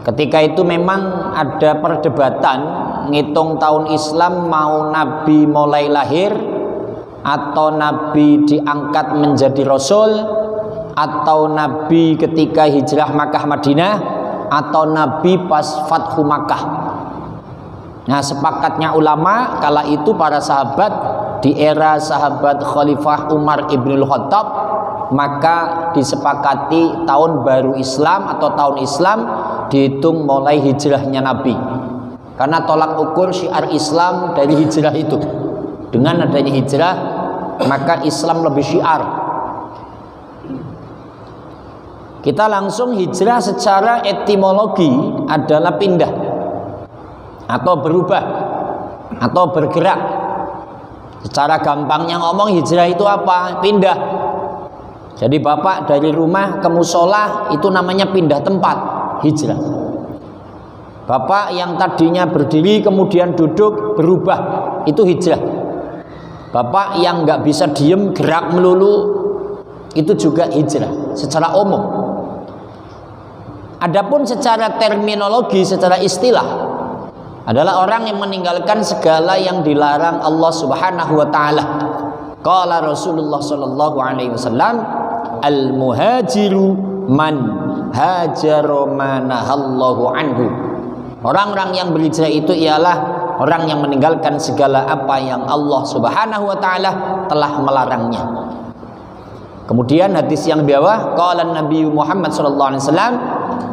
Ketika itu memang ada perdebatan ngitung tahun Islam, mau Nabi mulai lahir atau Nabi diangkat menjadi Rasul, atau Nabi ketika hijrah Makkah Madinah, atau Nabi pas Fathu Makkah. Nah, sepakatnya ulama kala itu para sahabat di era sahabat Khalifah Umar ibnul Khattab, maka disepakati tahun baru Islam atau tahun Islam dihitung mulai hijrahnya Nabi, karena tolak ukur syiar Islam dari hijrah itu. Dengan adanya hijrah maka Islam lebih syiar. Kita langsung hijrah secara etimologi adalah pindah atau berubah atau bergerak. Secara gampangnya ngomong hijrah itu apa? Pindah. Jadi bapak dari rumah ke musola itu namanya pindah tempat, hijrah. Bapak yang tadinya berdiri kemudian duduk berubah, itu hijrah. Bapak yang nggak bisa diem gerak melulu, itu juga hijrah secara umum. Adapun secara terminologi, secara istilah, adalah orang yang meninggalkan segala yang dilarang Allah Subhanahu wa taala. Qala Rasulullah sallallahu alaihi wasallam, al-muhajiru man hajara ma nahallahu anhu. Orang-orang yang berhijrah itu ialah orang yang meninggalkan segala apa yang Allah Subhanahu wa taala telah melarangnya. Kemudian hadis yang di bawah, qala Nabi Muhammad sallallahu alaihi wasallam,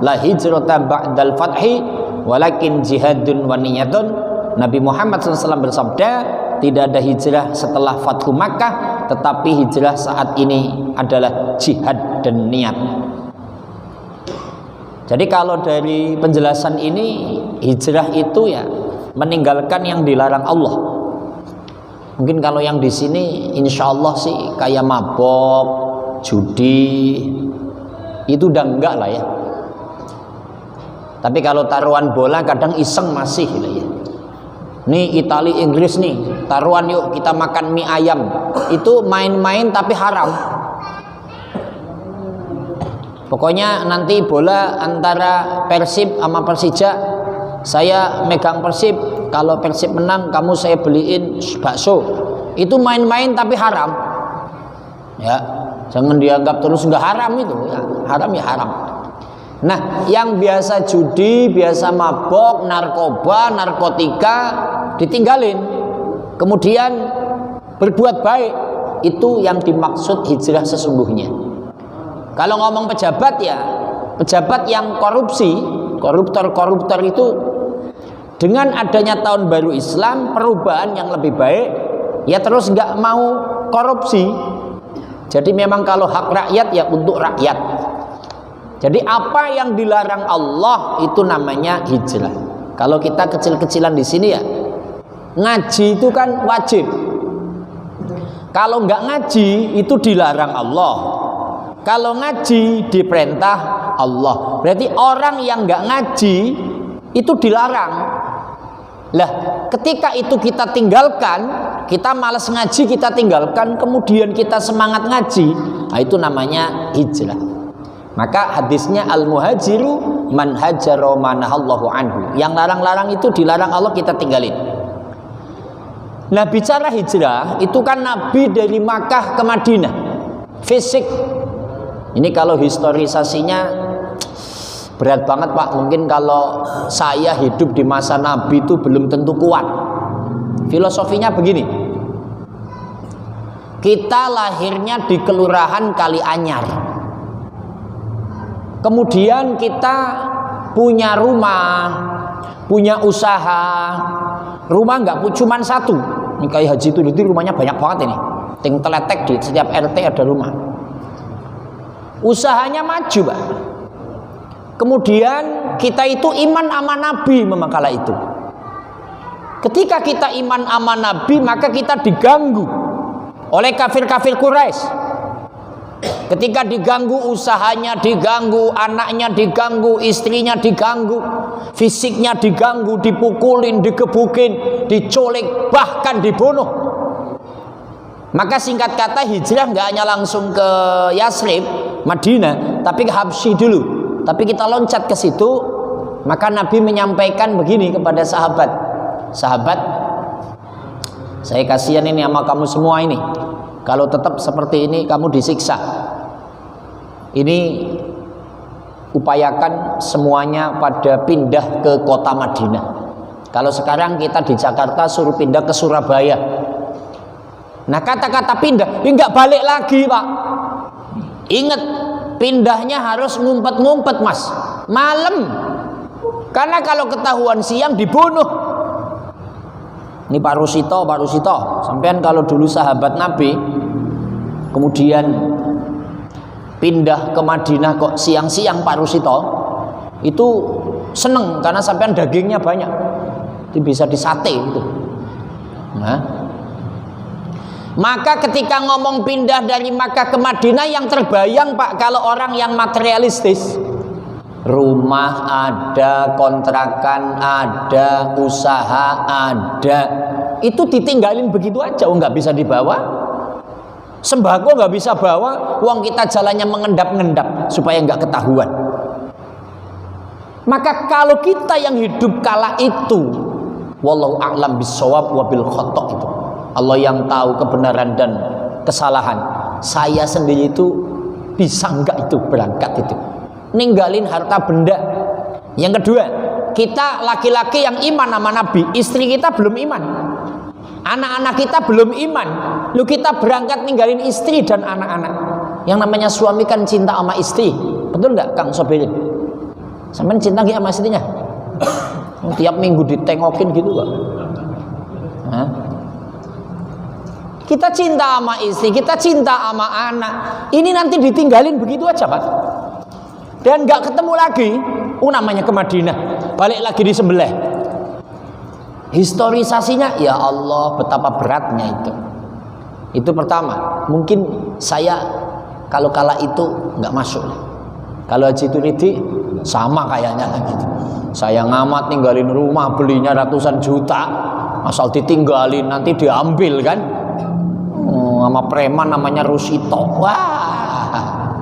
la hijrata ba'dal fathi walakin jihadun wa niyatun. Nabi Muhammad SAW bersabda, tidak ada hijrah setelah Fathu Makkah, tetapi hijrah saat ini adalah jihad dan niat. Jadi kalau dari penjelasan ini, hijrah itu ya meninggalkan yang dilarang Allah. Mungkin kalau yang di sini insya Allah sih kayak mabok, judi, itu udah enggak lah ya. Tapi kalau taruhan bola kadang iseng masih lah ya. Nih Itali Inggris nih, taruhan yuk kita makan mie ayam. Itu main-main tapi haram. Pokoknya nanti bola antara Persib sama Persija, saya megang Persib. Kalau Persib menang, kamu saya beliin bakso. Itu main-main tapi haram. Ya, jangan dianggap terus nggak haram itu. Ya, haram ya haram. Nah, yang biasa judi, biasa mabok, narkoba, narkotika ditinggalin. Kemudian berbuat baik, itu yang dimaksud hijrah sesungguhnya. Kalau ngomong pejabat ya, pejabat yang korupsi, koruptor itu dengan adanya tahun baru Islam, perubahan yang lebih baik, ya terus nggak mau korupsi. Jadi memang kalau hak rakyat ya untuk rakyat. Jadi apa yang dilarang Allah itu namanya hijrah. Kalau kita kecil-kecilan di sini ya, ngaji itu kan wajib. Kalau nggak ngaji itu dilarang Allah. Kalau ngaji diperintah Allah. Berarti orang yang nggak ngaji itu dilarang. Lah, ketika itu kita tinggalkan, kita malas ngaji, kita tinggalkan, kemudian kita semangat ngaji, nah itu namanya hijrah. Maka hadisnya al-muhajiru man hajara ma nahallahu anhu. Yang larang-larang itu dilarang Allah, kita tinggalin. Nah, bicara hijrah itu kan Nabi dari Makkah ke Madinah. Fisik. Ini kalau historisasinya berat banget Pak. Mungkin kalau saya hidup di masa Nabi itu belum tentu kuat. Filosofinya begini. Kita lahirnya di Kelurahan Kalianyar. Kemudian kita punya rumah, punya usaha. Rumah nggak cuma satu. Ini kayak Haji Tududi rumahnya banyak banget ini. Ting teletek di setiap RT ada rumah. Usahanya maju, Pak. Kemudian kita itu iman sama Nabi memang kala itu. Ketika kita iman sama Nabi, maka kita diganggu oleh kafir-kafir Quraisy. Ketika diganggu, usahanya diganggu, anaknya diganggu, istrinya diganggu, fisiknya diganggu, dipukulin, digebukin, diculik, bahkan dibunuh. Maka singkat kata hijrah nggak hanya langsung ke Yasrib, Madinah, tapi ke Habsyi dulu. Tapi kita loncat ke situ, Maka Nabi menyampaikan begini kepada sahabat, sahabat, saya kasihan ini sama kamu semua ini. Kalau tetap seperti ini kamu disiksa. Ini upayakan semuanya pada pindah ke kota Madinah. Kalau sekarang kita di Jakarta suruh pindah ke Surabaya. Nah kata-kata pindah, ini nggak balik lagi Pak. Ingat, pindahnya harus ngumpet-ngumpet Mas, malam. Karena kalau ketahuan siang dibunuh. Ini Pak Rusito, sampean kalau dulu sahabat Nabi, kemudian pindah ke Madinah kok siang-siang Pak Rusito, itu seneng karena sampean dagingnya banyak, itu bisa disate itu. Nah, maka ketika ngomong pindah dari Makkah ke Madinah, yang terbayang Pak kalau orang yang materialistis, rumah ada, kontrakan ada, usaha ada, itu ditinggalin begitu aja. Oh nggak bisa dibawa, sembako nggak bisa bawa, uang kita jalannya mengendap-ngendap supaya nggak ketahuan. Maka kalau kita yang hidup kala itu, wallahu a'lam bissawab wabil khata', itu Allah yang tahu kebenaran dan kesalahan. Saya sendiri itu bisa nggak itu berangkat itu, ninggalin harta benda. Yang kedua, kita laki-laki yang iman sama Nabi, istri kita belum iman, anak-anak kita belum iman. Lu kita berangkat ninggalin istri dan anak-anak. Yang namanya suami kan cinta sama istri, betul nggak Kang Sobir? Sampean cinta nggak sama istrinya? Tiap minggu ditengokin gitu kok. Kita cinta sama istri, kita cinta sama anak. Ini nanti ditinggalin begitu aja Pak, dan nggak ketemu lagi. Namanya ke Madinah, balik lagi di sebelah. Historisasinya ya Allah betapa beratnya itu. Itu pertama. Mungkin saya kalau kala itu nggak masuk. Kalau Haji Turidi sama kayaknya gitu. Saya ngamat ninggalin rumah, belinya ratusan juta, asal ditinggalin nanti diambil kan. Sama preman namanya Rusito. Wah,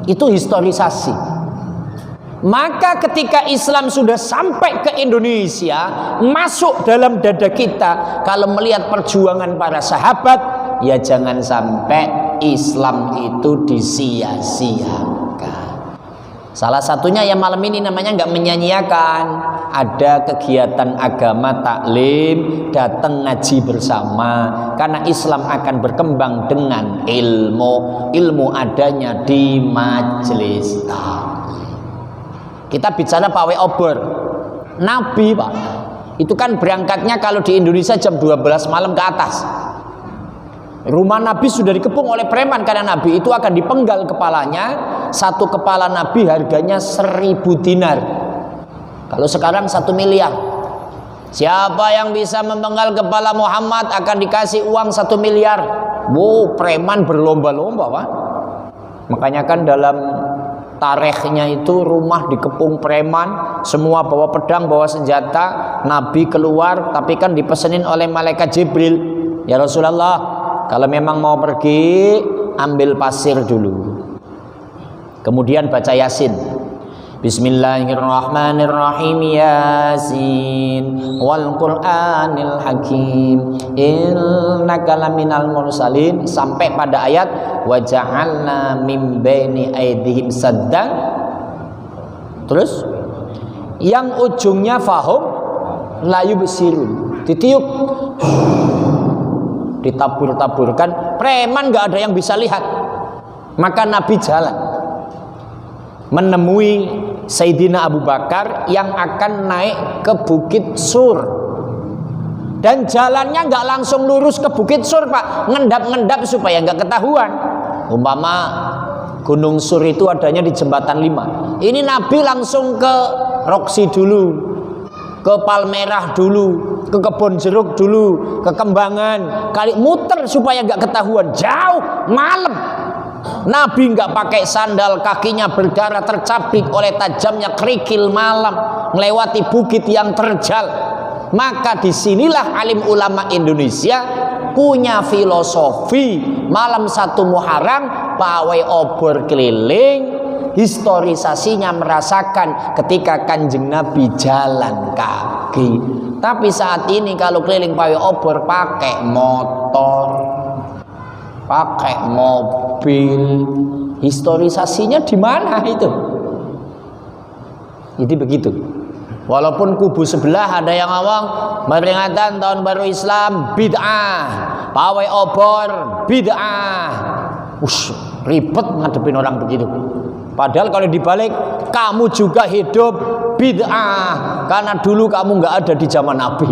itu historisasi. Maka ketika Islam sudah sampai ke Indonesia, masuk dalam dada kita, kalau melihat perjuangan para sahabat, ya jangan sampai Islam itu disia-siakan. Salah satunya yang malam ini namanya nggak menyanyiakan, ada kegiatan agama taklim, datang ngaji bersama, karena Islam akan berkembang dengan ilmu adanya di majelis taklim. Kita bicara pawai obor Nabi Pak, itu kan berangkatnya kalau di Indonesia jam 12 malam ke atas. Rumah Nabi sudah dikepung oleh preman, karena Nabi itu akan dipenggal kepalanya. Satu kepala Nabi harganya 1000 dinar. Kalau sekarang 1 miliar. Siapa yang bisa memenggal kepala Muhammad akan dikasih uang 1 miliar. Wow, preman berlomba-lomba Pak. Makanya kan dalam tarikhnya itu rumah dikepung preman, semua bawa pedang, bawa senjata. Nabi keluar, tapi kan dipesenin oleh malaikat Jibril, ya Rasulullah, kalau memang mau pergi ambil pasir dulu, kemudian baca Yasin. Bismillahirrahmanirrahim. Yasin wal Qur'anil Hakim innaka laminal mursalin, sampai pada ayat wa ja'alna min baini aydihim saddan. Terus yang ujungnya fahum la yubsirun, ditiup, ditabur-taburkan, preman nggak ada yang bisa lihat. Maka Nabi jalan menemui Sayyidina Abu Bakar yang akan naik ke Bukit Sur, dan jalannya nggak langsung lurus ke Bukit Sur Pak, ngendap-ngendap supaya nggak ketahuan. Umpama Gunung Sur itu adanya di jembatan 5, ini Nabi langsung ke Roksi dulu, ke Palmerah dulu, ke Kebon Jeruk dulu, ke Kembangan, kali muter supaya nggak ketahuan. Jauh, malam. Nabi nggak pakai sandal, kakinya berdarah tercabik oleh tajamnya kerikil malam, melewati bukit yang terjal. Maka disinilah alim ulama Indonesia punya filosofi malam 1 Muharram pawai obor keliling, historisasinya merasakan ketika Kanjeng Nabi jalan kaki. Tapi saat ini kalau keliling pawai obor pakai motor, pakai mobil, historisasinya di mana itu? Jadi begitu. Walaupun kubu sebelah ada yang ngomong peringatan tahun baru Islam bid'ah, pawai obor bid'ah. Ribet ngadepin orang begitu. Padahal kalau dibalik, kamu juga hidup bid'ah karena dulu kamu nggak ada di zaman Nabi.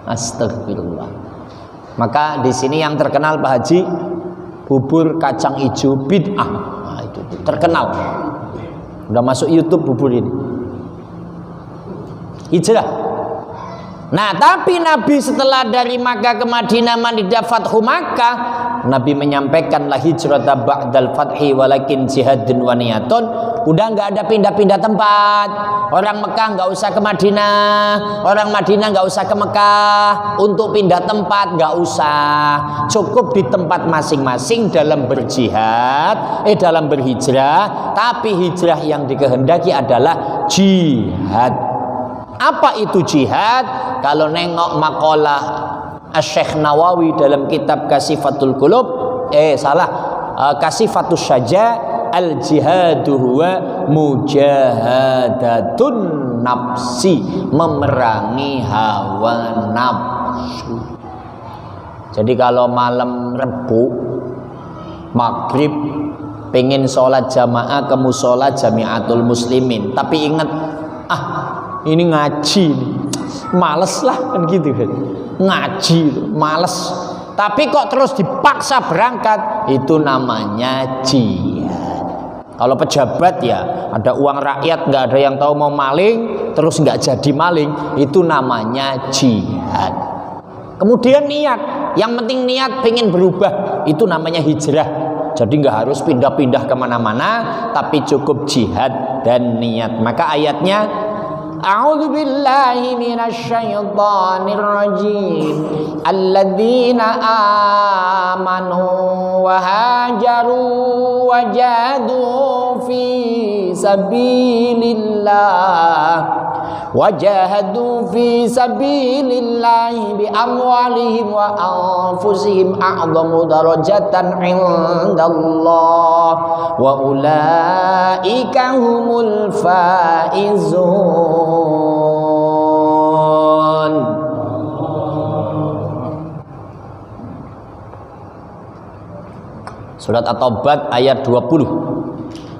Astagfirullah. Maka di sini yang terkenal Pak Haji, bubur kacang hijau bid'ah. Nah, itu terkenal. Udah masuk YouTube bubur ini. Hijrah. Nah, tapi Nabi setelah dari Makkah ke Madinah Madinah Fathu Makkah, Nabi menyampaikan la hijrata ba'dal fathi walakin jihadun wa niyatun. Udah nggak ada pindah-pindah tempat. Orang Mekah nggak usah ke Madinah, orang Madinah nggak usah ke Mekah. Untuk pindah tempat nggak usah. Cukup di tempat masing-masing dalam berjihad, dalam berhijrah. Tapi hijrah yang dikehendaki adalah jihad. Apa itu jihad? Kalau nengok makalah Syekh Nawawi dalam kitab Kasifatul Qulub, Kasifatus Syaja, al jihadu huwa mujahadatun nafsi, memerangi hawa nafsu. Jadi kalau malam Rebu maghrib pengen sholat jamaah ke musola Jamiatul Muslimin, tapi ingat ini ngaji nih, males lah kan gitu kan, ngaji males, tapi kok terus dipaksa berangkat, itu namanya jihad. Kalau pejabat ya ada uang rakyat nggak ada yang tahu mau maling, terus nggak jadi maling, itu namanya jihad. Kemudian niat, yang penting niat pengen berubah, itu namanya hijrah. Jadi nggak harus pindah-pindah kemana-mana, tapi cukup jihad dan niat. Maka ayatnya A'udzu billahi minasyaitonir rajim. Alladzina amanu wa hajaru wa jahadu fi sabilillah. Wajahadu fi sabilillahi bi amwalihim wa anfusihim a'zamu darajatan 'indallah wa ulaika humul faizun. Surat At-Taubah ayat 20.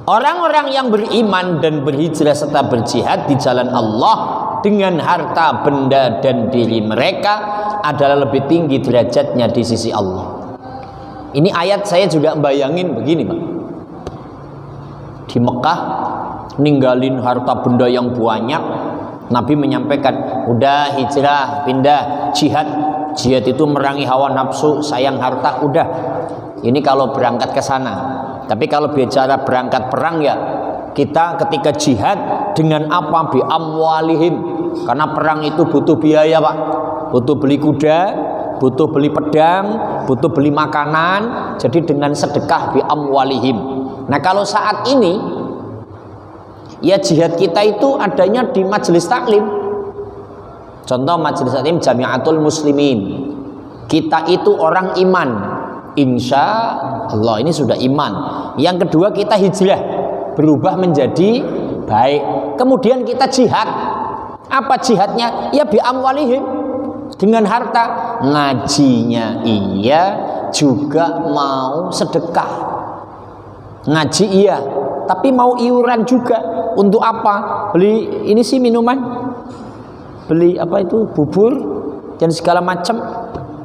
Orang-orang yang beriman dan berhijrah serta berjihad di jalan Allah dengan harta, benda, dan diri mereka adalah lebih tinggi derajatnya di sisi Allah. Ini ayat saya juga bayangin begini, Pak. Di Mekah ninggalin harta benda yang banyak, Nabi menyampaikan, udah hijrah, pindah, jihad. Jihad itu merangi hawa nafsu, sayang harta, udah. Ini kalau berangkat ke sana. Tapi kalau bicara berangkat perang ya, kita ketika jihad dengan apa? Bi amwalihim. Karena perang itu butuh biaya, Pak. Butuh beli kuda, butuh beli pedang, butuh beli makanan. Jadi dengan sedekah bi amwalihim. Nah, kalau saat ini ya jihad kita itu adanya di majelis taklim. Contoh majelis taklim Jamiatul Muslimin. Kita itu orang iman. Insya Allah ini sudah iman. Yang kedua kita hijrah, berubah menjadi baik. Kemudian kita jihad. Apa jihadnya? Ya bi amwalihim, dengan harta. Ngajinya iya, juga mau sedekah. Ngaji iya, tapi mau iuran juga. Untuk apa? Beli ini sih minuman, beli apa itu bubur dan segala macam,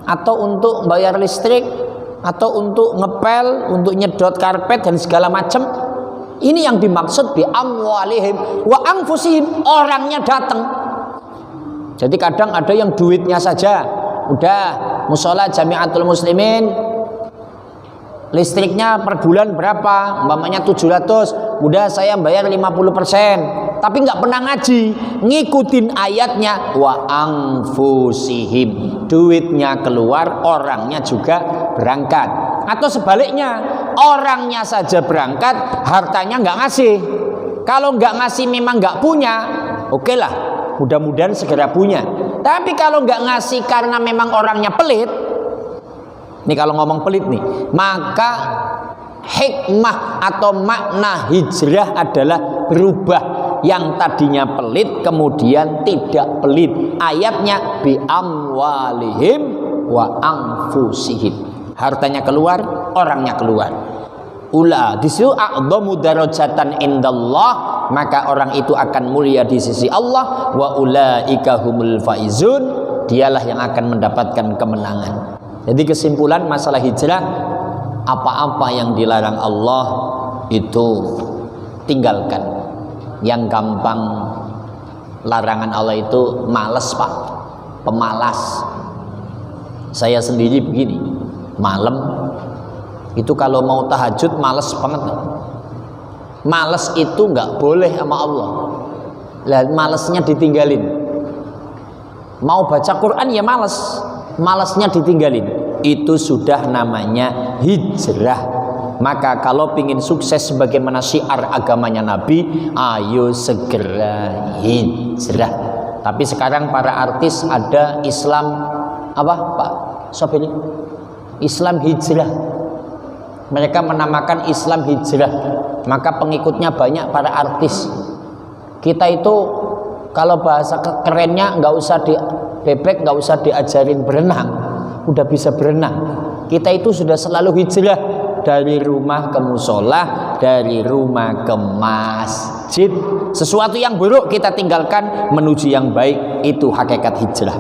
atau untuk bayar listrik, atau untuk ngepel, untuk nyedot karpet dan segala macam. Ini yang dimaksud bi amwalihim wa anfusihim, orangnya datang. Jadi kadang ada yang duitnya saja, udah musola Jamiatul Muslimin listriknya per bulan berapa, umpamanya 700, udah saya bayar 50%, tapi nggak pernah ngaji, ngikutin ayatnya wa anfusihim, duitnya keluar, orangnya juga berangkat. Atau sebaliknya, orangnya saja berangkat, hartanya nggak ngasih. Kalau nggak ngasih memang nggak punya, oke lah, mudah-mudahan segera punya. Tapi kalau nggak ngasih karena memang orangnya pelit, nih kalau ngomong pelit nih, maka hikmah atau makna hijrah adalah berubah. Yang tadinya pelit kemudian tidak pelit. Ayatnya bi amwalihim wa anfusihim. Hartanya keluar, orangnya keluar. Disitu a'dhamu darajatan indallah, maka orang itu akan mulia di sisi Allah. Wa ulaika humul faizun, dialah yang akan mendapatkan kemenangan. Jadi kesimpulan masalah hijrah, apa-apa yang dilarang Allah itu tinggalkan. Yang gampang larangan Allah itu males pak, pemalas. Saya sendiri begini, malam itu kalau mau tahajud males banget. Males itu nggak boleh sama Allah. Lah malesnya ditinggalin. Mau baca Quran ya males, malesnya ditinggalin. Itu sudah namanya hijrah. Maka kalau ingin sukses sebagaimana syiar agamanya Nabi, ayo segera hijrah. Tapi sekarang para artis ada Islam apa Pak Sobeli? Islam hijrah. Mereka menamakan Islam hijrah. Maka pengikutnya banyak para artis. Kita itu kalau bahasa kerennya nggak usah di bebek, nggak usah diajarin berenang, udah bisa berenang. Kita itu sudah selalu hijrah. Dari rumah ke musola, dari rumah ke masjid. Sesuatu yang buruk kita tinggalkan menuju yang baik, itu hakikat hijrah.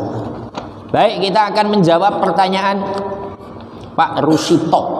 Baik, kita akan menjawab pertanyaan Pak Rusito.